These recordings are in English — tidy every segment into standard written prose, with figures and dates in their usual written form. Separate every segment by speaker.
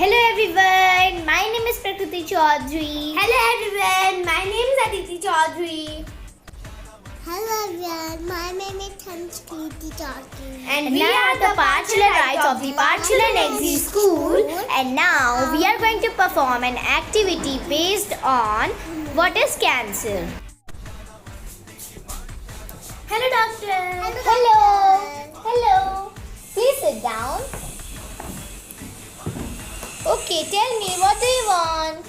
Speaker 1: Hello everyone, my name is Prakriti Chaudhary.
Speaker 2: Hello everyone, my name is Aditi Chaudhary.
Speaker 3: Hello everyone, my name is Nxg talking.
Speaker 1: And we are the Pathshala of the Pathshala Nxg school. And now we are going to perform an activity based on what is cancer.
Speaker 2: Hello doctor.
Speaker 1: Hello. Please sit down. Okay, tell me, what do you want?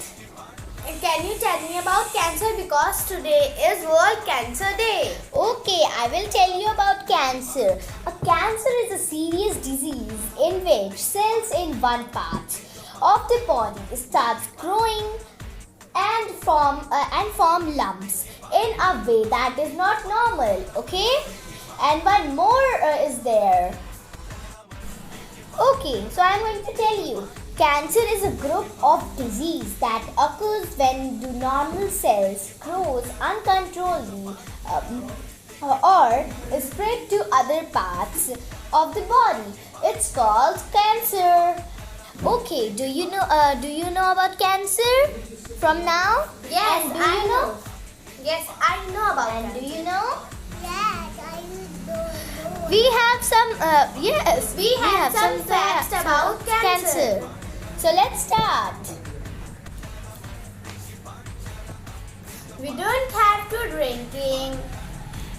Speaker 2: Can you tell me about cancer because today is World Cancer Day?
Speaker 1: Okay, I will tell you about cancer. A cancer is a serious disease in which cells in one part of the body starts growing and form lumps in a way that is not normal. Okay, and one more is there. Okay, so I am going to tell you. Cancer is a group of disease that occurs when the normal cells grows uncontrollably or is spread to other parts of the body. It's called cancer. Okay, do you know about cancer from now?
Speaker 2: Yes,
Speaker 1: and
Speaker 2: I know. Yes, I know about
Speaker 1: And
Speaker 2: cancer.
Speaker 1: do you know?
Speaker 3: Yes, I don't know.
Speaker 1: We have some
Speaker 2: We have some facts about cancer.
Speaker 1: So let's start.
Speaker 2: We don't have to drinking.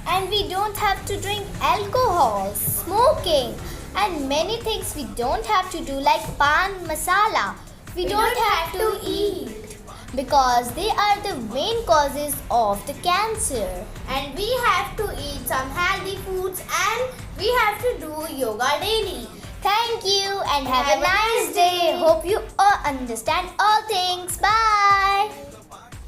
Speaker 1: And we don't have to drink alcohol, smoking, and many things we don't have to do like pan masala. We don't have to eat because they are the main causes of the cancer.
Speaker 2: And we have to eat some healthy foods and we have to do yoga daily.
Speaker 1: Thank you and have a nice day. Hope you all understand all things. Bye.